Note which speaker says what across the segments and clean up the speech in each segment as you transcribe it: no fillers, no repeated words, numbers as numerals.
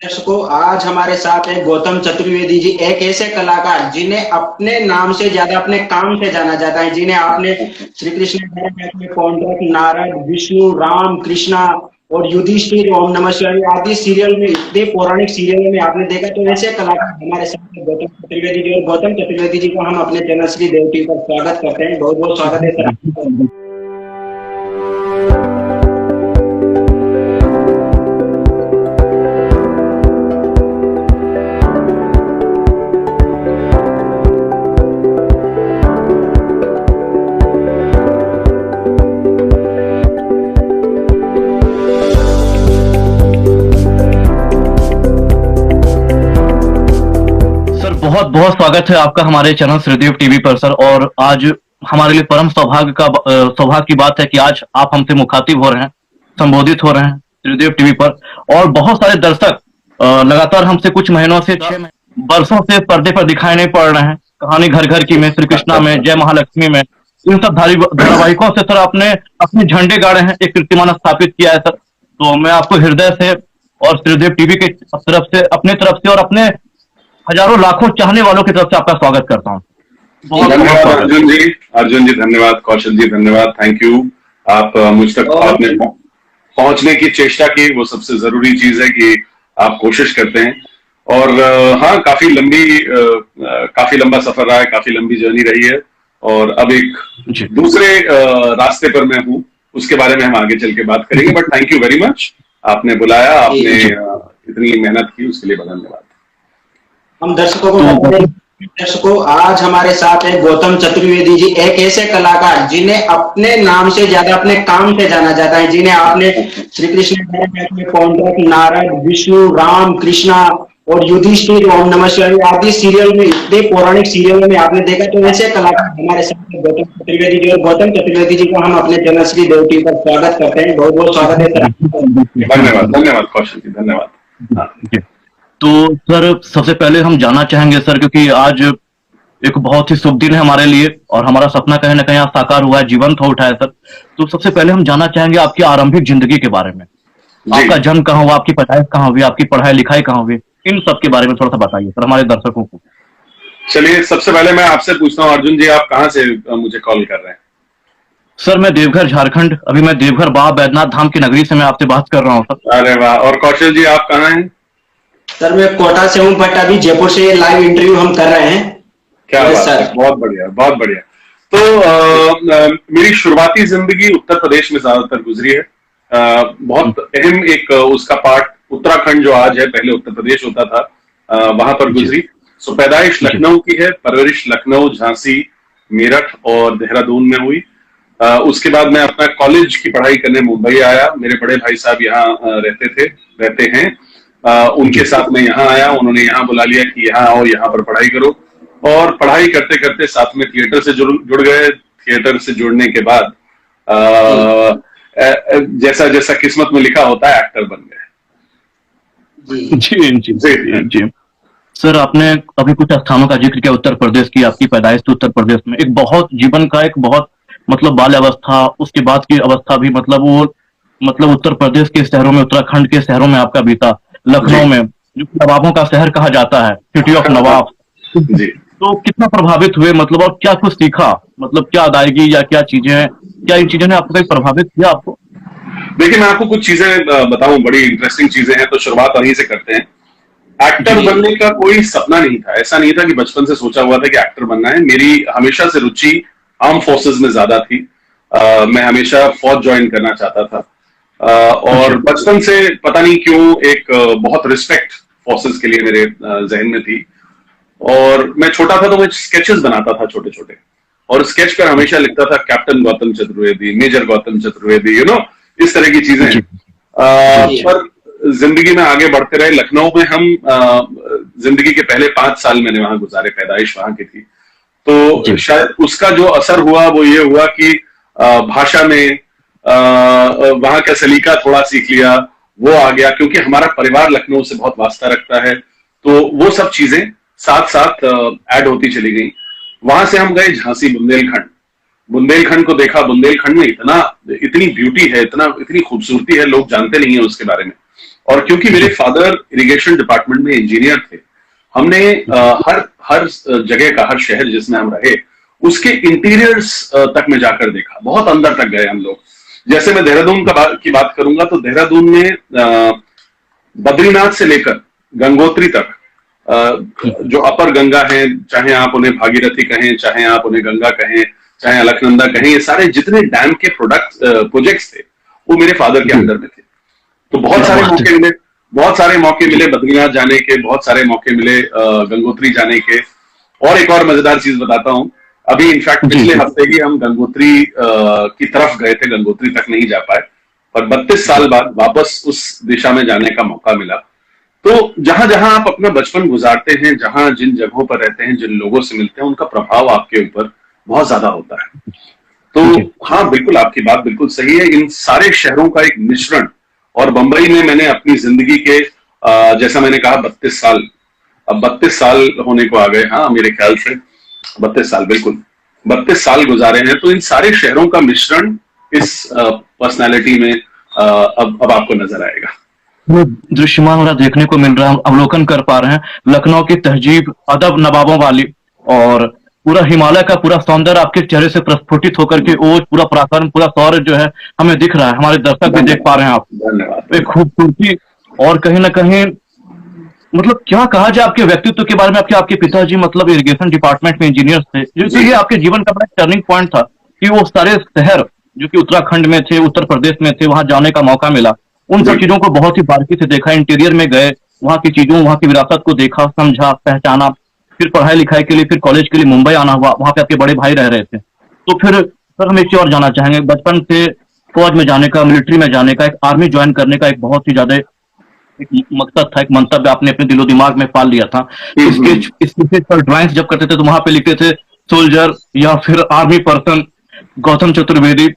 Speaker 1: दर्शकों, आज हमारे साथ है गौतम चतुर्वेदी जी, एक ऐसे कलाकार जिन्हें अपने नाम से ज्यादा अपने काम से जाना जाता है, जिन्हें आपने श्री कृष्ण में कॉन्ट्रैक्ट, नारद, विष्णु, राम, कृष्णा और युधिष्ठिर, ओम नमः शिवाय आदि सीरियल में, इतने पौराणिक सीरियल में आपने देखा। तो ऐसे कलाकार हमारे साथ है गौतम चतुर्वेदी जी, और गौतम चतुर्वेदी जी को हम अपने चैनल श्री देव टीवी पर स्वागत करते हैं। बहुत बहुत स्वागत है सर।
Speaker 2: बहुत बहुत स्वागत है आपका हमारे चैनल श्रीदेव टीवी पर सर। और आज हमारे लिए परम सौभाग्य की बात है कि आज आप हमसे मुखातिब हो रहे हैं, संबोधित हो रहे हैं श्रीदेव टीवी पर। और बहुत सारे दर्शक लगातार हमसे कुछ महीनों से, 6 वर्षों से पर्दे पर दिखाई नहीं पड़ रहे हैं। कहानी घर घर की में, श्री कृष्णा में, जय महालक्ष्मी में, इन सब धारावाहिकों से सर आपने अपने झंडे गाड़े हैं, एक कीर्तिमान स्थापित किया है सर। तो मैं आपको हृदय से और श्रीदेव टीवी के तरफ से, अपने तरफ से और अपने हजारों लाखों चाहने वालों की तरफ से आपका स्वागत करता हूँ।
Speaker 3: धन्यवाद अर्जुन जी धन्यवाद, कौशल जी धन्यवाद, थैंक यू। आप मुझ तक आपने पहुंचने की चेष्टा की, वो सबसे जरूरी चीज है कि आप कोशिश करते हैं। और हाँ, काफी लंबा सफर रहा है, काफी लंबी जर्नी रही है, और अब एक दूसरे रास्ते पर मैं हूँ, उसके बारे में हम आगे चल के बात करेंगे। But thank you very much, आपने बुलाया, आपने इतनी मेहनत की, उसके लिए बहुत धन्यवाद।
Speaker 1: हम दर्शकों, आज हमारे साथ है गौतम चतुर्वेदी जी, एक ऐसे कलाकार जिन्हें अपने नाम से ज्यादा अपने काम से जाना जाता है, जिन्हें आपने श्री कृष्ण में कॉन्ट्रैक्ट, नारद, विष्णु, राम, कृष्णा और युधिष्ठिर, ओम नमः शिवाय आदि सीरियल में, इतने पौराणिक सीरियल में आपने देखा। तो ऐसे कलाकार हमारे साथ है गौतम चतुर्वेदी जी, और गौतम चतुर्वेदी जी को हम अपने चैनल श्री देव टीवी पर स्वागत करते हैं। बहुत बहुत स्वागत है सर।
Speaker 3: धन्यवाद कौशल जी, धन्यवाद।
Speaker 2: तो सर, सबसे पहले हम जानना चाहेंगे सर, क्योंकि आज एक बहुत ही शुभ दिन है हमारे लिए और हमारा सपना कहीं ना कहीं आज साकार हुआ है, जीवंत हो उठा है सर। तो सबसे पहले हम जानना चाहेंगे आपकी आरंभिक जिंदगी के बारे में। आपका जन्म कहाँ हुआ, आपकी पैदाइश कहाँ हुई, आपकी पढ़ाई लिखाई कहाँ हुई, इन सब के बारे में थोड़ा सा बताइए सर हमारे दर्शकों को।
Speaker 3: चलिए, सबसे पहले मैं आपसे पूछता हूँ अर्जुन जी, आप कहाँ से मुझे कॉल कर रहे हैं?
Speaker 2: सर मैं देवघर, झारखंड। अभी मैं देवघर बाबा बैद्यनाथ धाम की नगरी से मैं आपसे बात कर रहा हूँ सर।
Speaker 3: अरे वाह। और कौशल जी, आप कहाँ हैं?
Speaker 1: सर मैं कोटा से हूँ, बट अभी जयपुर से लाइव इंटरव्यू हम कर रहे हैं।
Speaker 3: क्या बात है, बहुत बढ़िया, बहुत बढ़िया। तो मेरी शुरुआती जिंदगी उत्तर प्रदेश में ज्यादातर गुजरी है। बहुत अहम एक उसका पार्ट उत्तराखंड जो आज है, पहले उत्तर प्रदेश होता था, वहां पर गुजरी। सो पैदाइश लखनऊ की है, परवरिश लखनऊ, झांसी, मेरठ और देहरादून में हुई। उसके बाद मैं अपना कॉलेज की पढ़ाई करने मुंबई आया। मेरे बड़े भाई साहब यहाँ रहते हैं। उनके साथ मैं यहाँ आया, उन्होंने यहाँ बुला लिया कि यहाँ आओ, यहाँ पर पढ़ाई करो। और पढ़ाई करते करते साथ में थिएटर से जुड़ गए। थिएटर से जुड़ने के बाद जैसा जैसा किस्मत में लिखा होता है, एक्टर बन गए।
Speaker 2: जी। सर, आपने अभी कुछ स्थानों का जिक्र किया, उत्तर प्रदेश की, आपकी पैदाइश थी उत्तर प्रदेश में। एक बहुत जीवन का एक बहुत बाल्य अवस्था, उसके बाद की अवस्था भी वो उत्तर प्रदेश के शहरों में, उत्तराखंड के शहरों में आपका बीता। लखनऊ में, जो नवाबों का शहर कहा जाता है, सिटी ऑफ नवाब जी। तो कितना प्रभावित हुए, और क्या कुछ सीखा, क्या अदायगी या क्या इन चीजों ने आपको कहीं प्रभावित किया आपको?
Speaker 3: देखिए, मैं आपको कुछ चीजें बताऊं, बड़ी इंटरेस्टिंग चीजें हैं, तो शुरुआत वहीं से करते हैं। एक्टर बनने का कोई सपना नहीं था, ऐसा नहीं था कि बचपन से सोचा हुआ था कि एक्टर बनना है। मेरी हमेशा से रुचि आर्म फोर्सेस में ज्यादा थी। मैं हमेशा फौज ज्वाइन करना चाहता था। और बचपन से पता नहीं क्यों एक बहुत रिस्पेक्ट फोर्सेस के लिए मेरे जहन में थी। और मैं छोटा था तो मैं स्केचेस बनाता था छोटे छोटे, और स्केच पर हमेशा लिखता था कैप्टन गौतम चतुर्वेदी, मेजर गौतम चतुर्वेदी, इस तरह की चीजें। पर जिंदगी में आगे बढ़ते रहे। लखनऊ में हम जिंदगी के पहले 5 साल मैंने वहां गुजारे, पैदाइश वहां की थी। तो शायद उसका जो असर हुआ वो ये हुआ कि भाषा में वहां का सलीका थोड़ा सीख लिया, वो आ गया, क्योंकि हमारा परिवार लखनऊ से बहुत वास्ता रखता है। तो वो सब चीजें साथ साथ ऐड होती चली गई। वहां से हम गए झांसी, बुंदेलखंड को देखा। बुंदेलखंड में इतनी ब्यूटी है, इतनी खूबसूरती है, लोग जानते नहीं है उसके बारे में। और क्योंकि मेरे फादर इरिगेशन डिपार्टमेंट में इंजीनियर थे, हमने हर जगह का, हर शहर जिसमें हम रहे उसके इंटीरियर्स तक में जाकर देखा, बहुत अंदर तक गए हम लोग। जैसे मैं देहरादून की बात करूंगा तो देहरादून में बद्रीनाथ से लेकर गंगोत्री तक जो अपर गंगा है, चाहे आप उन्हें भागीरथी कहें, चाहे आप उन्हें गंगा कहें, चाहे अलकनंदा कहें, ये सारे जितने डैम के प्रोजेक्ट्स थे वो मेरे फादर के अंडर में थे। तो बहुत सारे मौके मिले बद्रीनाथ जाने के, बहुत सारे मौके मिले गंगोत्री जाने के। और एक और मजेदार चीज बताता हूं, अभी इनफैक्ट पिछले हफ्ते ही हम गंगोत्री की तरफ गए थे, गंगोत्री तक नहीं जा पाए, पर 32 साल बाद वापस उस दिशा में जाने का मौका मिला। तो जहां जहां आप अपना बचपन गुजारते हैं, जहां जिन जगहों पर रहते हैं, जिन लोगों से मिलते हैं, उनका प्रभाव आपके ऊपर बहुत ज्यादा होता है। तो हाँ, बिल्कुल आपकी बात बिल्कुल सही है। इन सारे शहरों का एक मिश्रण, और बंबई में मैंने अपनी जिंदगी के जैसा मैंने कहा 32 साल, अब 32 साल होने को आ गए, हाँ मेरे ख्याल से 32 साल, बिल्कुल 32 साल गुजारे हैं। तो इन सारे शहरों का मिश्रण इस पर्सनालिटी में अब आपको नजर आएगा।
Speaker 2: दृश्यमान हो रहा, देखने को मिल रहा है, हम अवलोकन कर पा रहे हैं लखनऊ की तहजीब, अदब नवाबों वाली, और पूरा हिमालय का पूरा सौंदर्य आपके चेहरे से प्रस्फुटित होकर के ओज, पूरा पराक्रम, पूरा सौर्य जो है हमें दिख रहा है, हमारे दर्शक भी देख पा रहे हैं आप।
Speaker 3: धन्यवाद।
Speaker 2: एक खूबसूरती, और कहीं ना कहीं मतलब क्या कहा जाए आपके व्यक्तित्व के बारे में। आपके पिताजी मतलब इरिगेशन डिपार्टमेंट में इंजीनियर थे, जो ये आपके जीवन का बड़ा टर्निंग पॉइंट था कि वो सारे शहर जो कि उत्तराखंड में थे, उत्तर प्रदेश में थे, वहां जाने का मौका मिला, उन सब चीजों को बहुत ही बारीकी से देखा, इंटीरियर में गए, वहां की चीजों, वहां की विरासत को देखा, समझा, पहचाना। फिर पढ़ाई लिखाई के लिए, फिर कॉलेज के लिए मुंबई आना हुआ, वहां पे आपके बड़े भाई रह रहे थे। तो फिर सर हम एक चीज और जानना चाहेंगे, बचपन से फौज में जाने का, मिलिट्री में जाने का, एक आर्मी ज्वाइन करने का एक बहुत ही ज्यादा एक मकसद था, एक मंतव्य आपने अपने दिलो दिमाग में पाल लिया था। स्केच पर ड्राइंग्स जब करते थे तो वहां पे लिखते थे सोल्जर या फिर आर्मी पर्सन गौतम चतुर्वेदी।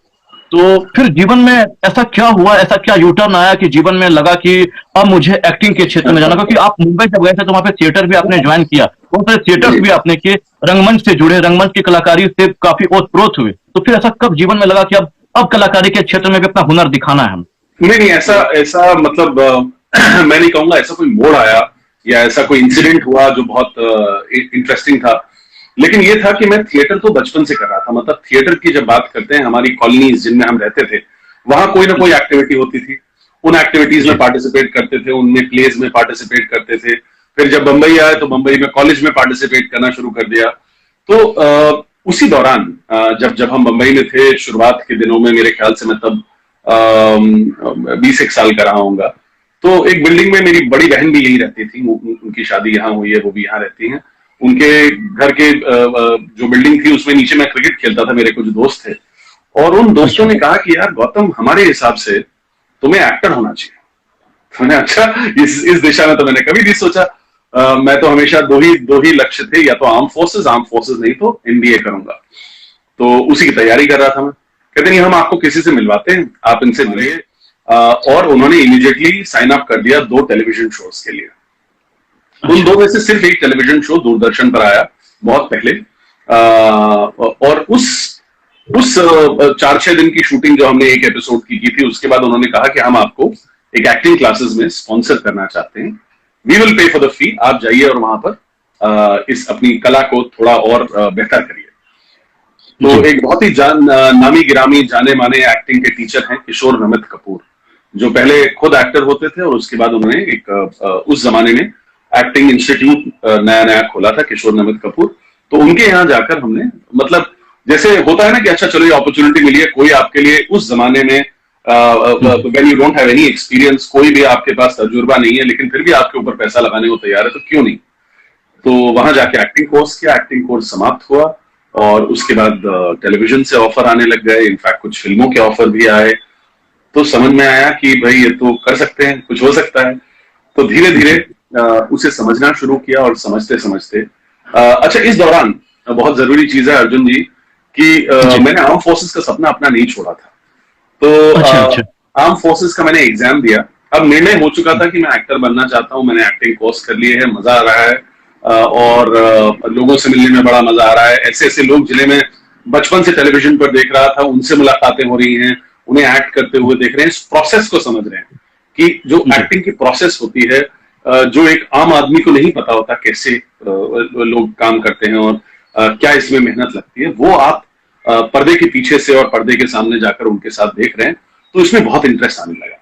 Speaker 2: तो फिर जीवन में ऐसा क्या हुआ, ऐसा क्या यूटर्न आया कि जीवन में लगा कि अब मुझे एक्टिंग के क्षेत्र में जाना? क्योंकि आप मुंबई जब गए थे तो वहां पे थिएटर भी आपने ज्वाइन किया, बहुत सारे थिएटर्स भी आपने किए, रंगमंच से जुड़े, रंगमंच की कलाकारी से काफी ओतप्रोत हुए। तो फिर ऐसा कब जीवन में लगा कि अब कलाकारी के क्षेत्र में भी अपना हुनर दिखाना है हम?
Speaker 3: नहीं, ऐसा मतलब मैं नहीं कहूंगा ऐसा कोई मोड़ आया या ऐसा कोई इंसिडेंट हुआ जो बहुत इंटरेस्टिंग था, लेकिन ये था कि मैं थिएटर तो बचपन से कर रहा था। मतलब थिएटर की जब बात करते हैं, हमारी कॉलोनीज जिनमें हम रहते थे, वहां कोई ना कोई एक्टिविटी होती थी, उन एक्टिविटीज में पार्टिसिपेट करते थे, उनमें प्लेज में पार्टिसिपेट करते थे। फिर जब बंबई आए तो बंबई में कॉलेज में पार्टिसिपेट करना शुरू कर दिया। तो उसी दौरान जब हम बंबई में थे, शुरुआत के दिनों में, मेरे ख्याल से मैं तब 20 साल का रहा हूंगा, तो एक बिल्डिंग में मेरी बड़ी बहन भी यही रहती थी, उनकी शादी यहाँ हुई है, वो भी यहाँ रहती हैं। उनके घर के जो बिल्डिंग थी उसमें नीचे मैं क्रिकेट खेलता था, मेरे कुछ दोस्त थे, और उन दोस्तों ने कहा कि यार गौतम, हमारे हिसाब से तुम्हें एक्टर होना चाहिए। तो मैंने अच्छा, इस दिशा में तो मैंने कभी नहीं सोचा। मैं तो हमेशा दो ही लक्ष्य थे, या तो आर्म फोर्सेस नहीं तो MBA करूंगा। तो उसी की तैयारी कर रहा था मैं। कहते नहीं, हम आपको किसी से मिलवाते हैं, आप इनसे मिलिए। और उन्होंने इमीडिएटली साइन अप कर दिया 2 टेलीविजन शोज के लिए। उन 2 में से सिर्फ एक टेलीविजन शो दूरदर्शन पर आया बहुत पहले, और उस 4-6 दिन की शूटिंग जो हमने एक एपिसोड की थी, उसके बाद उन्होंने कहा कि हम आपको एक एक्टिंग क्लासेस में स्पॉन्सर करना चाहते हैं, we will pay for the fee, आप जाइए और वहां पर इस अपनी कला को थोड़ा और बेहतर करिए। तो एक बहुत ही नामी गिरामी जाने माने एक्टिंग के टीचर हैं किशोर नमित कपूर, जो पहले खुद एक्टर होते थे और उसके बाद उन्होंने एक उस जमाने में एक्टिंग इंस्टीट्यूट नया खोला था, किशोर नमित कपूर। तो उनके यहाँ जाकर हमने, मतलब जैसे होता है ना कि अच्छा चलो ये अपॉर्चुनिटी मिली है, कोई आपके लिए उस जमाने में when you don't have any experience, कोई भी आपके पास तजुर्बा नहीं है, लेकिन फिर भी आपके ऊपर पैसा लगाने को तैयार है, तो क्यों नहीं। तो वहां जाके एक्टिंग कोर्स किया, एक्टिंग कोर्स समाप्त हुआ, और उसके बाद टेलीविजन से ऑफर आने लग गए, इनफैक्ट कुछ फिल्मों के ऑफर भी आए। तो समझ में आया कि भाई ये तो कर सकते हैं, कुछ हो सकता है। तो धीरे धीरे उसे समझना शुरू किया, और समझते समझते अच्छा, इस दौरान बहुत जरूरी चीज है अर्जुन जी कि मैंने आर्म फोर्सेस का सपना अपना नहीं छोड़ा था। तो आर्म फोर्सेस का मैंने एग्जाम दिया, अब निर्णय हो चुका था कि मैं एक्टर बनना चाहता हूं, मैंने एक्टिंग कोर्स कर लिए है, मजा आ रहा है, और लोगों से मिलने में बड़ा मजा आ रहा है। ऐसे ऐसे लोग जिन्हें मैं बचपन से टेलीविजन पर देख रहा था, उनसे मुलाकातें हो रही हैं, उन्हें एक्ट करते हुए देख रहे हैं, इस प्रोसेस को समझ रहे हैं कि जो एक्टिंग की प्रोसेस होती है, जो एक आम आदमी को नहीं पता होता कैसे लोग काम करते हैं और क्या इसमें मेहनत लगती है, वो आप पर्दे के पीछे से और पर्दे के सामने जाकर उनके साथ देख रहे हैं, तो इसमें बहुत इंटरेस्ट आने लगा।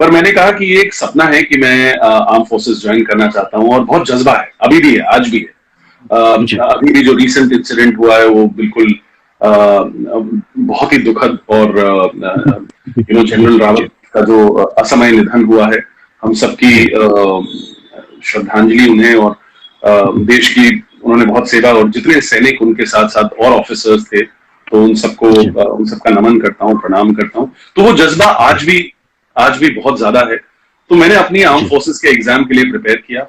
Speaker 3: पर मैंने कहा कि ये एक सपना है कि मैं आर्म फोर्सेस ज्वाइन करना चाहता हूं, और बहुत जज्बा है, अभी भी है, आज भी है। अभी भी जो रिसेंट इंसिडेंट हुआ है वो बिल्कुल बहुत ही दुखद, और जनरल रावत का जो असमय निधन हुआ है, हम सबकी श्रद्धांजलि उन्हें, और देश की उन्होंने बहुत सेवा, और जितने सैनिक उनके साथ साथ और ऑफिसर्स थे, तो उन सबका नमन करता हूँ, प्रणाम करता हूँ। तो वो जज्बा आज भी बहुत ज्यादा है। तो मैंने अपनी आर्म फोर्सेस के एग्जाम के लिए प्रिपेयर किया।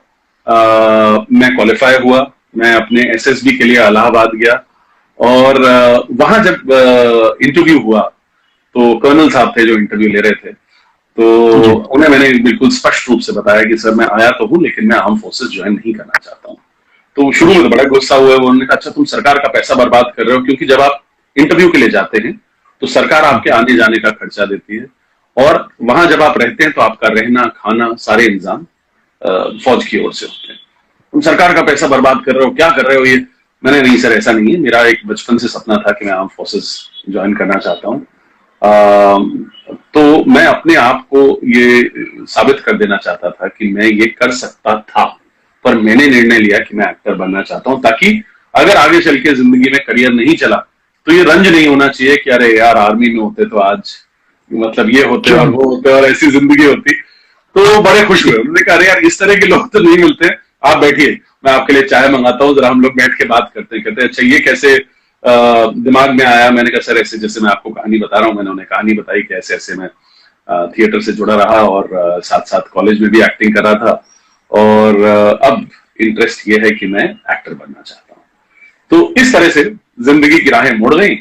Speaker 3: मैं क्वालिफाई हुआ, मैं अपने एसएसबी के लिए इलाहाबाद गया, और वहां जब इंटरव्यू हुआ तो कर्नल साहब थे जो इंटरव्यू ले रहे थे, तो उन्हें मैंने बिल्कुल स्पष्ट रूप से बताया कि सर मैं आया तो हूं, लेकिन मैं आर्म फोर्सेस ज्वाइन नहीं करना चाहता हूं। तो शुरू में तो बड़ा गुस्सा हुआ। उन्होंने कहा अच्छा तुम सरकार का पैसा बर्बाद कर रहे हो, क्योंकि जब आप इंटरव्यू के लिए जाते हैं तो सरकार आपके आने जाने का खर्चा देती है, और वहां जब आप रहते हैं तो आपका रहना खाना सारे इंतजाम फौज की ओर से होते हैं। तुम सरकार का पैसा बर्बाद कर रहे हो, क्या कर रहे हो ये? मैंने नहीं सर, ऐसा नहीं है, मेरा एक बचपन से सपना था कि मैं आर्म फोर्सेस ज्वाइन करना चाहता हूँ। तो मैं अपने आप को ये साबित कर देना चाहता था कि मैं ये कर सकता था, पर मैंने निर्णय लिया कि मैं एक्टर बनना चाहता हूं, ताकि अगर आगे चल के जिंदगी में करियर नहीं चला तो ये रंज नहीं होना चाहिए कि अरे यार आर्मी में होते तो आज मतलब ये होते और वो होते और ऐसी जिंदगी होती। तो बड़े खुश हुए। उन्होंने कहा अरे यार इस तरह के लोग तो नहीं मिलते, आप बैठिए, मैं आपके लिए चाय मंगाता हूँ, जरा हम लोग बैठ के बात करते हैं। कहते हैं अच्छा ये कैसे दिमाग में आया? मैंने कहा सर ऐसे जैसे मैं आपको कहानी बता रहा हूँ। मैंने उन्हें कहानी बताई कि ऐसे ऐसे मैं थिएटर से जुड़ा रहा और साथ साथ कॉलेज में भी एक्टिंग कर रहा था, और अब इंटरेस्ट ये है कि मैं एक्टर बनना चाहता हूँ। तो इस तरह से जिंदगी की राहें मुड़ गई,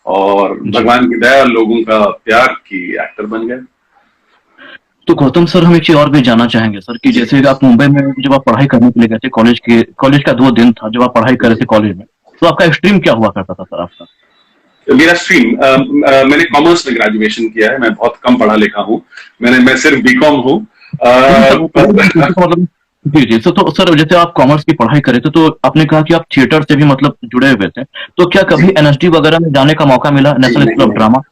Speaker 3: और भगवान की दया, लोगों का प्यार की एक्टर बन गए।
Speaker 2: तो गौतम सर, हम एक चीज और भी जानना चाहेंगे सर कि जैसे आप मुंबई में जब आप पढ़ाई करने के लिए गए थे, कॉलेज का 2 दिन था जब आप पढ़ाई कर रहे थे कॉलेज में, तो आपका स्ट्रीम क्या हुआ करता था सर आपका?
Speaker 3: मेरा स्ट्रीम मैंने कॉमर्स में ग्रेजुएशन किया है। मैं बहुत कम पढ़ा लिखा हूँ, मैं सिर्फ बीकॉम हूँ।
Speaker 2: जी जी। तो सर जैसे आप कॉमर्स की पढ़ाई करे थे, तो आपने कहा कि आप थिएटर से भी मतलब जुड़े हुए थे, तो क्या कभी एनएसडी वगैरह में जाने का मौका मिला, नेशनल स्कूल ऑफ ड्रामा?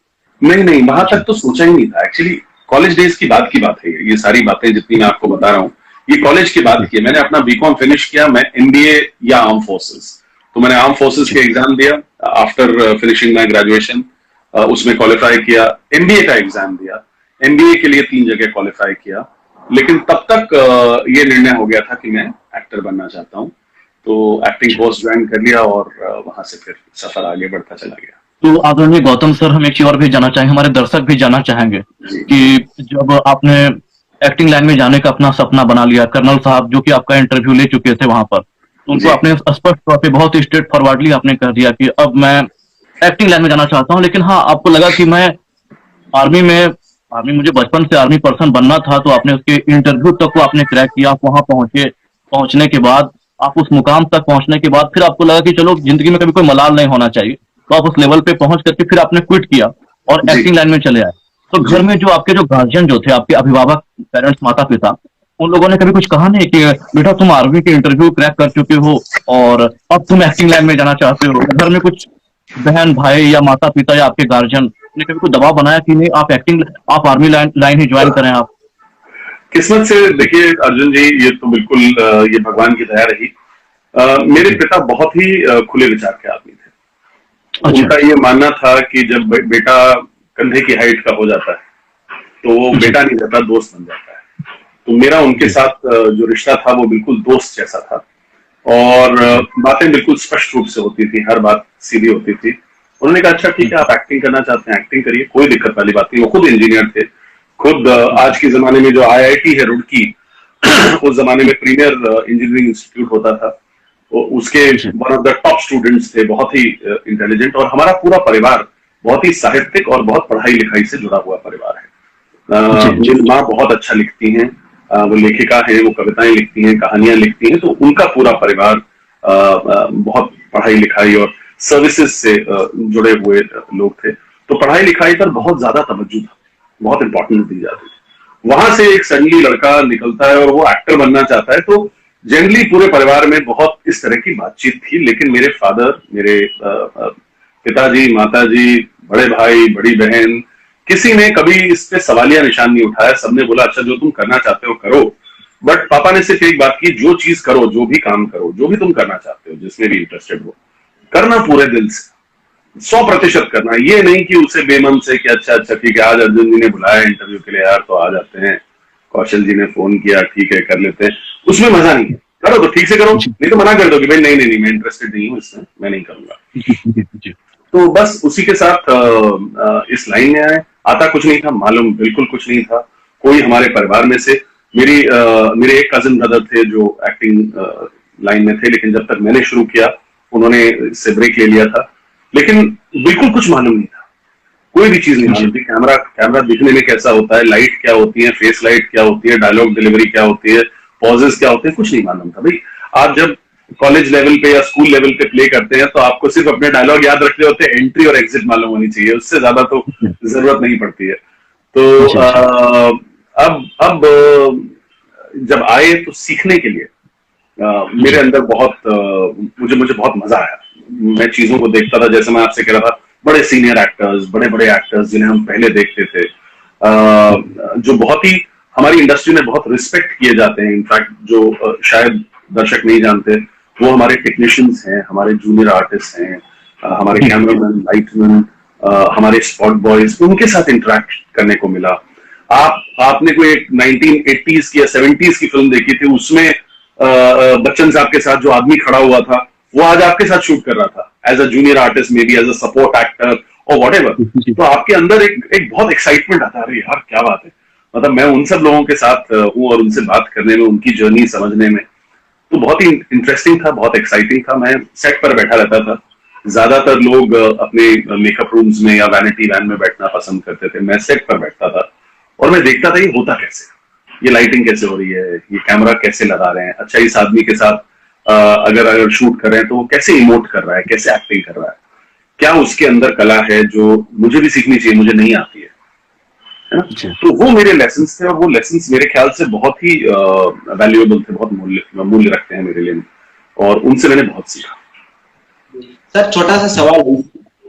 Speaker 3: नहीं, वहां तक तो सोचा ही नहीं था। एक्चुअली कॉलेज डेज की बात है ये सारी बातें जितनी मैं आपको बता रहा हूँ, ये कॉलेज की बात की है। मैंने अपना बीकॉम फिनिश किया, मैं एमबीए या आर्म फोर्सेस, तो मैंने आर्म फोर्सेस के एग्जाम दिया आफ्टर फिनिशिंग माई ग्रेजुएशन, उसमें क्वालिफाई किया। एमबीए का एग्जाम दिया, एमबीए के लिए 3 जगह क्वालिफाई किया, लेकिन तब तक ये निर्णय हो गया था कि मैं एक्टर बनना चाहता हूँ। तो एक्टिंग कोर्स ज्वाइन कर लिया, और वहां से फिर सफर आगे बढ़ता चला गया।
Speaker 2: तो आदरणीय गौतम सर, हम एक चीज और भी जानना चाहेंगे, हमारे दर्शक भी जानना चाहेंगे कि जब आपने एक्टिंग लाइन में जाने का अपना सपना बना लिया, कर्नल साहब जो कि आपका इंटरव्यू ले चुके थे वहां पर, तो उनको आपने स्पष्ट तौर पे बहुत ही स्ट्रेट फॉरवर्डली आपने कह दिया कि अब मैं एक्टिंग लाइन में जाना चाहता हूँ, लेकिन हाँ आपको लगा कि मैं आर्मी मुझे बचपन से आर्मी पर्सन बनना था, तो आपने उसके इंटरव्यू तक को आपने क्रैक किया। आप वहां पहुंचने के बाद, आप उस मुकाम तक पहुंचने के बाद फिर आपको लगा कि चलो जिंदगी में कभी कोई मलाल नहीं होना चाहिए, तो आप उस लेवल पे पहुंच करके फिर आपने क्विट किया और एक्टिंग लाइन में चले आए। तो घर में जो आपके जो गार्जियन जो थे, आपके अभिभावक, पेरेंट्स, माता पिता, उन लोगों ने कभी कुछ कहा नहीं कि बेटा तुम आर्मी के इंटरव्यू क्रैक कर चुके हो और अब तुम एक्टिंग लाइन में जाना चाहते हो? घर में कुछ बहन भाई या माता पिता या आपके गार्जियन ने कभी कोई दबाव बनाया कि नहीं आप आर्मी लाइन ही ज्वाइन करें? आप
Speaker 3: किस्मत से देखिए अर्जुन जी, ये तो बिल्कुल ये भगवान की दया रही। मेरे पिता बहुत ही खुले विचार के आदमी थे। अच्छा। उनका ये मानना था कि जब बेटा कंधे की हाइट का हो जाता है तो वो बेटा नहीं रहता, दोस्त बन जाता है। तो मेरा उनके साथ जो रिश्ता था वो बिल्कुल दोस्त जैसा था, और बातें बिल्कुल स्पष्ट रूप से होती थी, हर बात सीधी होती थी। उन्होंने कहा अच्छा ठीक है, आप एक्टिंग करना चाहते हैं एक्टिंग करिए, कोई दिक्कत वाली बात नहीं। वो खुद इंजीनियर थे, खुद आज के जमाने में जो IIT है रुड़की, उस जमाने में प्रीमियर इंजीनियरिंग इंस्टीट्यूट होता था, उसके one of the top students थे, बहुत ही इंटेलिजेंट। और हमारा पूरा परिवार बहुत ही साहित्यिक और बहुत पढ़ाई लिखाई से जुड़ा हुआ परिवार है। मेरी माँ बहुत अच्छा लिखती हैं, वो लेखिका है, वो कविताएं लिखती हैं, कहानियां लिखती हैं। तो उनका पूरा परिवार बहुत पढ़ाई लिखाई और सर्विसेज से जुड़े हुए लोग थे। तो पढ़ाई लिखाई पर बहुत ज्यादा तवज्जो था, बहुत इंपॉर्टेंस दी जाती थी। वहां से एक सडनली लड़का निकलता है और वो एक्टर बनना चाहता है। तो जनरली पूरे परिवार में बहुत इस तरह की बातचीत थी, लेकिन मेरे फादर, मेरे पिताजी, माताजी, बड़े भाई, बड़ी बहन, किसी ने कभी इस पे सवालिया निशान नहीं उठाया। सबने बोला अच्छा जो तुम करना चाहते हो करो, बट पापा ने सिर्फ एक बात की, जो चीज करो, जो भी काम करो, जो भी तुम करना चाहते हो, जिसमें भी इंटरेस्टेड हो, करना पूरे दिल से, 100% करना। ये नहीं कि उसे बेमन से कि अच्छा अच्छा ठीक है आज अर्जुन जी ने बुलाया इंटरव्यू के लिए यार तो आ जाते हैं, कौशल जी ने फोन किया ठीक है कर लेते हैं, उसमें मजा नहीं है। करो तो ठीक से करो, नहीं तो मना कर दो कि भाई नहीं नहीं नहीं मैं इंटरेस्टेड नहीं हूँ इसमें, मैं नहीं करूंगा। तो बस उसी के साथ इस लाइन में आए। आता कुछ नहीं था, मालूम बिल्कुल कुछ नहीं था। कोई हमारे परिवार में से मेरे एक कजिन ब्रदर थे जो एक्टिंग लाइन में थे, लेकिन जब तक मैंने शुरू किया उन्होंने इससे ब्रेक ले लिया था। लेकिन बिल्कुल कुछ मालूम नहीं था, कोई भी चीज नहीं मालूम थी। कैमरा दिखने में कैसा होता है, लाइट क्या होती है, फेस लाइट क्या होती है, डायलॉग डिलीवरी क्या होती है, पॉजेस क्या होते हैं, कुछ नहीं मालूम था। भाई आप जब कॉलेज लेवल पे या स्कूल लेवल पे प्ले करते हैं तो आपको सिर्फ अपने डायलॉग याद रखने होते हैं, एंट्री और एग्जिट मालूम होनी चाहिए, उससे ज्यादा तो जरूरत नहीं पड़ती है। तो अब जब आए तो सीखने के लिए मेरे अंदर मुझे बहुत मजा आया। मैं चीजों को देखता था, जैसे मैं आपसे कह रहा था, बड़े सीनियर एक्टर्स, बड़े बड़े एक्टर्स जिन्हें हम पहले देखते थे, जो बहुत ही हमारी इंडस्ट्री में बहुत रिस्पेक्ट किए जाते हैं। इनफैक्ट जो शायद दर्शक नहीं जानते, वो हमारे टेक्नीशियंस हैं, हमारे जूनियर आर्टिस्ट हैं, हमारे कैमरामैन, लाइटमैन, हमारे स्पॉट बॉयज, उनके साथ इंटरेक्ट करने को मिला। आपने कोई एक 1980s की या 70s की फिल्म देखी थी, उसमें बच्चन साहब के साथ जो आदमी खड़ा हुआ था वो आज आपके साथ शूट कर रहा था as a junior artist, maybe as a support actor और व्हाटएवर। तो आपके अंदर एक बहुत एक्साइटमेंट आता है, अरे यार क्या बात है। मतलब मैं उन सब लोगों के साथ हूँ और उनसे बात करने में, उनकी जर्नी समझने में तो बहुत ही इंटरेस्टिंग था, बहुत एक्साइटिंग था। मैं सेट पर बैठा रहता था। ज्यादातर लोग अपने मेकअप रूम्स में या वैनिटी वैन में बैठना पसंद करते थे, मैं सेट पर बैठता था और मैं देखता था ये होता कैसे, ये लाइटिंग कैसे हो रही है, ये कैमरा कैसे लगा रहे हैं, अच्छा इस आदमी के साथ अगर शूट कर रहे हैं तो वो कैसे इमोट कर रहा है, कैसे एक्टिंग कर रहा है, क्या उसके अंदर कला है जो मुझे भी सीखनी चाहिए, मुझे नहीं आती है ना? तो वो मेरे लेसन्स थे और वो लेसन्स मेरे ख्याल से बहुत ही वैल्यूएबल थे, बहुत मूल्य रखते हैं मेरे लिए, और उनसे मैंने बहुत सीखा।
Speaker 1: सर छोटा सा सवाल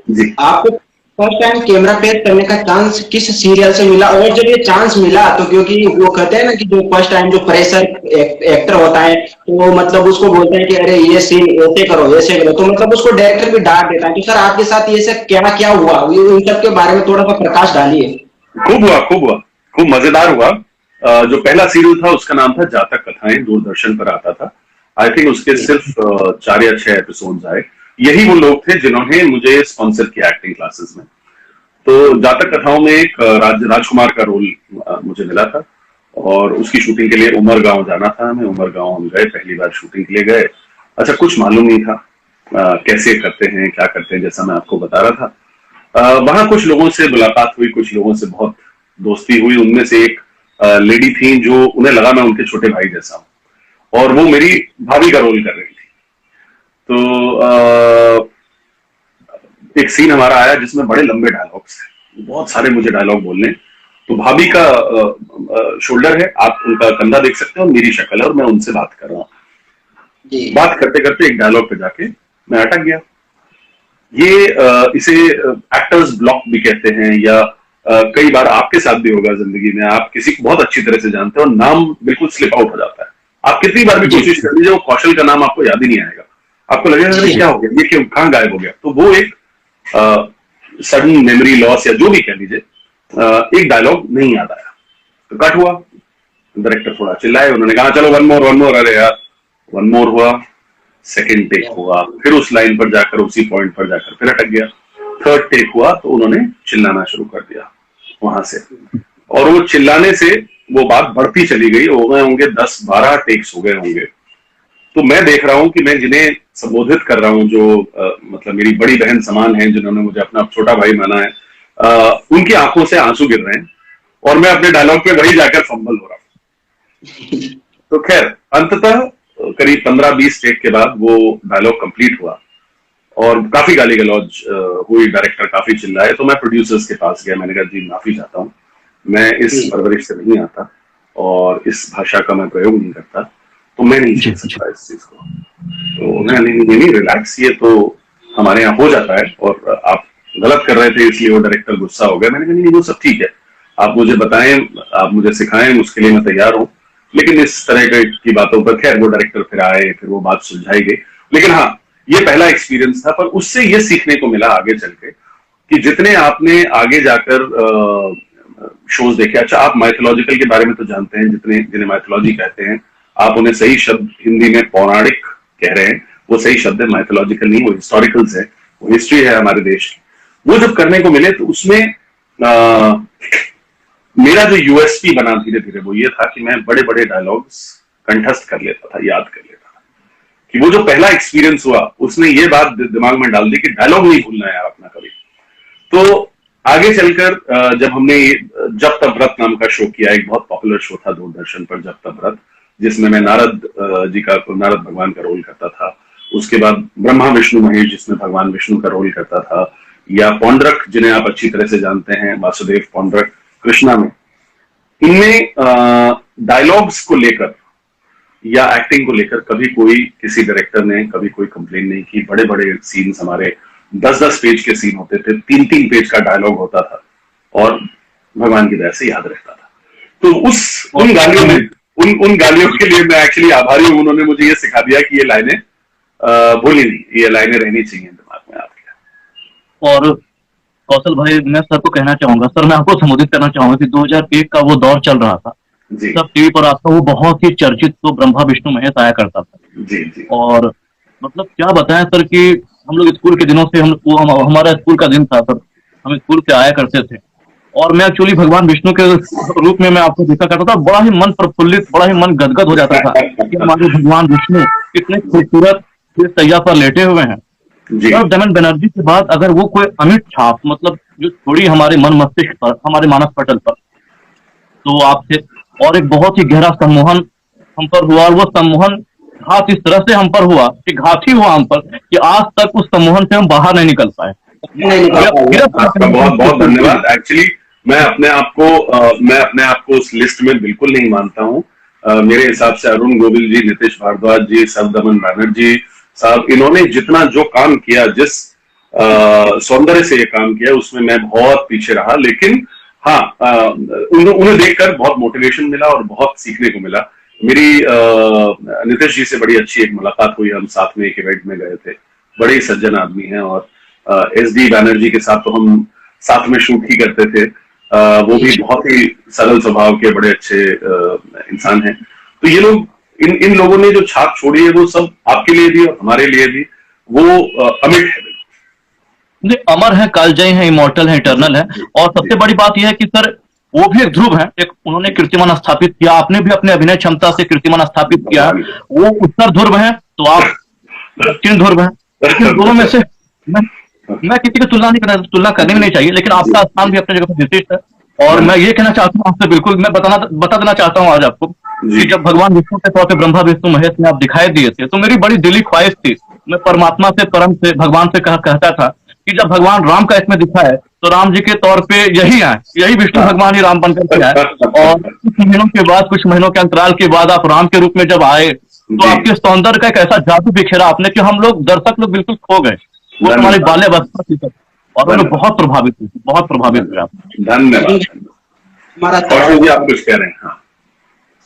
Speaker 3: जी,
Speaker 1: आपको फर्स्ट टाइम कैमरा पेश करने का चांस किस सीरियल से मिला, और जब ये चांस मिला तो क्योंकि वो कहते हैं ना कि जो फर्स्ट टाइम जो फ्रेशर एक्टर होता है तो वो मतलब उसको बोलते हैं कि अरे ये सीन ऐसे करो, तो मतलब उसको डायरेक्टर भी डांट देता है। तो सर आपके साथ ये सब क्या क्या हुआ, इन सब के बारे में थोड़ा सा प्रकाश डालिए।
Speaker 3: खूब हुआ, खूब मजेदार हुआ। जो पहला सीरियल था उसका नाम था जातक कथाएं, दूरदर्शन पर आता था। आई थिंक उसके सिर्फ 4 या 6 एपिसोड्स आए। यही वो लोग थे जिन्होंने मुझे स्पॉन्सर किया एक्टिंग क्लासेस में। तो जातक कथाओं में एक राजकुमार का रोल मुझे मिला था और उसकी शूटिंग के लिए उमरगांव जाना था हमें। उमरगांव हम गए, पहली बार शूटिंग के लिए गए। अच्छा कुछ मालूम नहीं था कैसे करते हैं, क्या करते हैं, जैसा मैं आपको बता रहा था। वहां कुछ लोगों से मुलाकात हुई, कुछ लोगों से बहुत दोस्ती हुई। उनमें से एक लेडी थी जो उन्हें लगा मैं उनके छोटे भाई जैसा हूं और वो मेरी भाभी का रोल कर रही थी। तो एक सीन हमारा आया जिसमें बड़े लंबे डायलॉग्स थे, बहुत सारे मुझे डायलॉग बोलने। तो भाभी का शोल्डर है, आप उनका कंधा देख सकते हो, मेरी शक्ल है और मैं उनसे बात कर रहा हूँ। बात करते करते एक डायलॉग पे जाके मैं अटक गया। ये इसे एक्टर्स ब्लॉक भी कहते हैं, या कई बार आपके साथ भी होगा जिंदगी में, आप किसी को बहुत अच्छी तरह से जानते हो, नाम बिल्कुल स्लिप आउट हो जाता है। आप कितनी बार भी कोशिश कर लीजिए, वो कौशल का नाम आपको याद ही नहीं आएगा। आपको लगेगा क्या हो गया, ये क्यों, कहाँ गायब हो गया। तो वो एक सडन मेमोरी लॉस या जो भी कह लीजिए, एक डायलॉग नहीं याद आया तो कट हुआ। डायरेक्टर थोड़ा चिल्लाए, उन्होंने कहा चलो वन मोर। अरे यार वन मोर हुआ, सेकंड टेक हुआ, फिर उस लाइन पर जाकर उसी पॉइंट पर जाकर फिर अटक गया। थर्ड टेक हुआ तो उन्होंने चिल्लाना शुरू कर दिया वहां से, और वो चिल्लाने से वो बात बढ़ती चली गई। हो गए होंगे 10-12 टेक्स हो गए होंगे। तो मैं देख रहा हूं कि मैं जिन्हें संबोधित कर रहा हूं, जो मतलब मेरी बड़ी बहन समान है, जिन्होंने मुझे अपना छोटा भाई माना है, उनकी आंखों से आंसू गिर रहे हैं और मैं अपने डायलॉग पे वही जाकर फंबल हो रहा हूं। तो खैर अंततः करीब 15-20 टेक के बाद वो डायलॉग कंप्लीट हुआ और काफी गाली गलौज हुई, डायरेक्टर काफी चिल्लाए। तो मैं प्रोड्यूसर्स के पास गया, मैंने कहा जी माफी चाहता हूँ, मैं इस परवरिश से नहीं आता और इस भाषा का मैं प्रयोग नहीं करता, तो मैं नहीं झेल सकता इस चीज को। तो नहीं रिलैक्स, ये तो हमारे यहाँ हो जाता है और आप गलत कर रहे थे इसलिए वो डायरेक्टर गुस्सा हो गया। मैंने कहा नहीं वो सब ठीक है, आप मुझे बताएं, आप मुझे सिखाएं, उसके लिए मैं तैयार हूं, लेकिन इस तरह की बातों पर खैर वो डायरेक्टर फिर आए, फिर वो बात सुलझाई गई। लेकिन हाँ, ये पहला एक्सपीरियंस था, पर उससे ये सीखने को मिला आगे चल के कि जितने आपने आगे जाकर शोज देखे, अच्छा आप माइथोलॉजिकल के बारे में तो जानते हैं, जिन्हें माइथोलॉजी कहते हैं, आप उन्हें सही शब्द हिंदी में पौराणिक कह रहे हैं, वो सही शब्द है, माइथोलॉजिकल नहीं, वो हिस्टोरिकल्स है, वो हिस्ट्री है हमारे देश की। वो जब करने को मिले तो उसमें मेरा जो यूएसपी बना धीरे धीरे वो ये था कि मैं बड़े बड़े डायलॉग्स कंठस्थ कर लेता था, याद कर लेता था। कि वो जो पहला एक्सपीरियंस हुआ उसने ये बात दिमाग में डाल दी कि डायलॉग नहीं भूलना है यार अपना कभी। तो आगे चलकर जब हमने जब तब व्रत नाम का शो किया, एक बहुत पॉपुलर शो था दूरदर्शन पर जब तब व्रत, जिसमें मैं नारद भगवान का रोल करता था। उसके बाद ब्रह्मा विष्णु महेश जिसमें भगवान विष्णु का रोल करता था, या पौंड्रक जिन्हें आप अच्छी तरह से जानते हैं, वासुदेव पौंड्रक कृष्णा में। इनमें डायलॉग्स को लेकर या एक्टिंग को लेकर कभी कोई किसी डायरेक्टर ने कभी कोई कंप्लेन नहीं की। बड़े बड़े सीन्स हमारे 10-10 पेज के सीन होते थे, 3-3 पेज का डायलॉग होता था और भगवान की दया से याद रहता था। तो उन गालियों में उन गालियों के लिए मैं एक्चुअली आभारी हूं, उन्होंने मुझे ये सिखा दिया कि ये लाइनें भूली नहीं, ये लाइनें रहनी चाहिए दिमाग में आपके।
Speaker 2: और कौशल भाई, मैं सर को कहना चाहूंगा, सर मैं आपको संबोधित करना चाहूंगा कि 2001 का वो दौर चल रहा था, सब टीवी पर आपका वो बहुत ही चर्चित तो ब्रह्मा विष्णु महेश आया करता था।
Speaker 3: जी।
Speaker 2: और मतलब क्या बताएं सर कि हम लोग स्कूल के दिनों से हमारा स्कूल का दिन था सर, हम स्कूल से आया करते थे और मैं एक्चुअली भगवान विष्णु के रूप में मैं आपको देखा करता था। बड़ा ही मन प्रफुल्लित, बड़ा ही मन गदगद हो जाता था कि हमारे भगवान विष्णु कितने खूबसूरत सैया पर लेटे हुए हैं। और दमन बनर्जी के बाद अगर वो कोई अमिट छाप मतलब जो थोड़ी हमारे मन मस्तिष्क पर, हमारे मानस पटल पर, तो आपसे और एक बहुत ही गहरा सम्मोहन हम पर हुआ। और वो सम्मोहन घात इस तरह से हम पर हुआ कि घात ही हुआ हम पर कि आज तक उस सम्मोहन से हम बाहर नहीं निकल पाए।
Speaker 3: आपका बहुत बहुत धन्यवाद। एक्चुअली मैं अपने आप को उस लिस्ट में बिल्कुल नहीं मानता हूँ। मेरे हिसाब से अरुण गोविल जी, नीतीश भारद्वाज जी, दमन बनर्जी साहब, इन्होंने जितना जो काम किया, जिस सौंदर्य से ये काम किया, उसमें मैं बहुत पीछे रहा। लेकिन हाँ, उन्हें देखकर बहुत मोटिवेशन मिला और बहुत सीखने को मिला। मेरी नीतीश जी से बड़ी अच्छी एक मुलाकात हुई, हम साथ में एक इवेंट में गए थे। बड़े सज्जन आदमी हैं और SD बैनर्जी के साथ तो हम साथ में शूट ही करते थे। वो भी बहुत ही सरल स्वभाव के बड़े अच्छे इंसान हैं। तो ये लोग, इन लोगों ने जो छाप छोड़ी है वो सब आपके लिए भी और हमारे लिए भी वो अमिट है।
Speaker 2: नहीं, अमर है, कालजयी है, इमॉर्टल है, इटर्नल है। और सबसे बड़ी बात यह है कि सर वो भी एक ध्रुव है, एक उन्होंने कीर्तिमान स्थापित किया, आपने भी अपने अभिनय क्षमता से कीर्तिमान स्थापित किया। वो उत्तर ध्रुव है तो आप दक्षिण ध्रुव है। लेकिन दोनों में से मैं किसी की तुलना करनी भी नहीं चाहिए, लेकिन आपका स्थान भी अपनी जगह पर विशिष्ट है। और मैं ये कहना चाहता हूँ आपसे, बिल्कुल मैं बता देना चाहता हूँ आज आपको कि जब भगवान विष्णु के तौर पर ब्रह्मा विष्णु महेश में आप दिखाई दिए थे तो मेरी बड़ी दिली ख्वाहिश थी, मैं परमात्मा से, परम से, भगवान से कहता था कि जब भगवान राम का इसमें दिखाए तो राम जी के तौर पे यही आए, यही विष्णु भगवान ही राम बनकर के आए। और कुछ महीनों के बाद, कुछ महीनों के अंतराल के बाद आप राम के रूप में जब आए तो आपके सौंदर्य का एक ऐसा जादू बिखेरा आपने कि हम लोग, दर्शक लोग बिल्कुल खो गए। वो हमारी बाल्यावस्था थी और हमें बहुत प्रभावित हुआ।
Speaker 3: धन्यवाद। आप कुछ कह रहे हैं? हाँ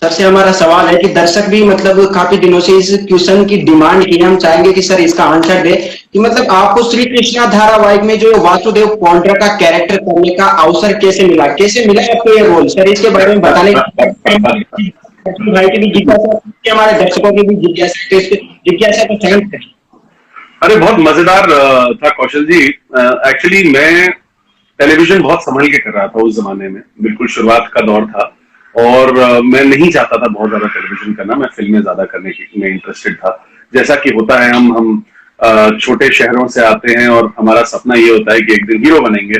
Speaker 1: सर से हमारा सवाल है कि दर्शक भी मतलब काफी दिनों से इस क्वेश्चन की डिमांड की, हम चाहेंगे कि सर इसका आंसर दे कि मतलब आपको श्री कृष्णा धारावाहिक में जो वासुदेव पौंड्रक का कैरेक्टर करने का अवसर कैसे मिला आपको ये रोल? सर इसके बारे में बताने भाई की भी जिज्ञासा, हमारे दर्शकों की भी जिज्ञासा को शांत करें।
Speaker 3: अरे बहुत मजेदार था कौशल जी। एक्चुअली मैं टेलीविजन बहुत संभल के कर रहा था उस जमाने में, बिल्कुल शुरुआत का दौर था और मैं नहीं चाहता था बहुत ज्यादा टेलीविजन करना, मैं फिल्में ज्यादा करने में इंटरेस्टेड था। जैसा कि होता है, हम छोटे शहरों से आते हैं और हमारा सपना ये होता है कि एक दिन हीरो बनेंगे।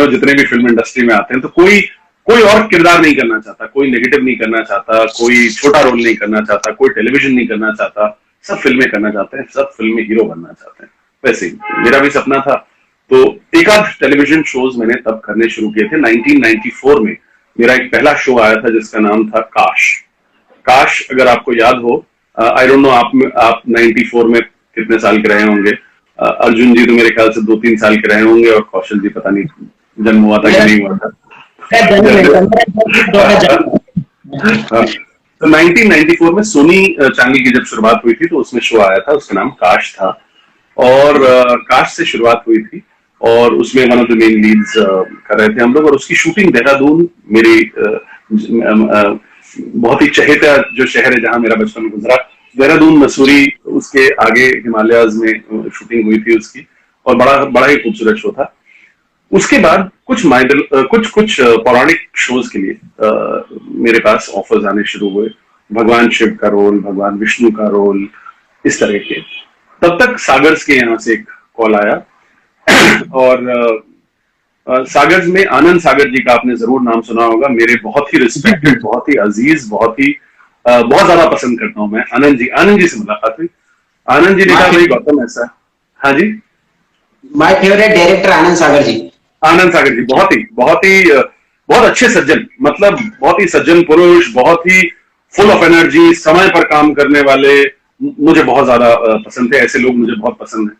Speaker 3: जितने भी फिल्म इंडस्ट्री में आते हैं तो कोई और किरदार नहीं करना चाहता, कोई नेगेटिव नहीं करना चाहता, कोई छोटा रोल नहीं करना चाहता, कोई टेलीविजन नहीं करना चाहता, सब फिल्में करना चाहते हैं, सब फिल्में हीरो बनना चाहते हैं। वैसे ही मेरा भी सपना था। तो एक आध टेलीविजन शोज मैंने तब करने शुरू किए थे 1994 में। मेरा एक पहला शो आया था जिसका नाम था काश। काश, अगर आपको याद हो, आई डोंट नो आप 94 में कितने साल के रहे होंगे। अर्जुन जी तो मेरे ख्याल से 2-3 साल के रहे होंगे, और कौशल जी पता नहीं जन्म हुआ था कि नहीं हुआ था। तो 1994 में सोनी चैनल की जब शुरुआत हुई थी तो उसमें शो आया था, उसका नाम काश था, और काश से शुरुआत हुई थी, और उसमें one of the main Leeds कर रहे थे हम लोग, और उसकी शूटिंग देहरादून, मेरी बहुत ही चहेता जो शहर है जहां मेरा बचपन गुजरा, देहरादून मसूरी, उसके आगे हिमालयाज में शूटिंग हुई थी उसकी, और बड़ा ही खूबसूरत शो था। उसके बाद कुछ पौराणिक शोज के लिए मेरे पास ऑफर्स आने शुरू हुए, भगवान शिव का रोल, भगवान विष्णु का रोल, इस तरह के। तब तक सागर्स के यहाँ से एक कॉल आया, और सागर्स में आनंद सागर जी का आपने जरूर नाम सुना होगा, मेरे बहुत ही रिस्पेक्टेड, बहुत ही अजीज, बहुत ज्यादा पसंद करता हूं मैं आनंद जी से मुलाकात हुई। आनंद जी ने कहा भाई गौतम ऐसा। हाँ जी,
Speaker 1: my favourite director Anand Sagar जी।
Speaker 3: आनंद सागर जी बहुत अच्छे सज्जन, मतलब बहुत ही सज्जन पुरुष, बहुत ही फुल ऑफ एनर्जी, समय पर काम करने वाले, मुझे बहुत ज्यादा पसंद थे, ऐसे लोग मुझे बहुत पसंद है।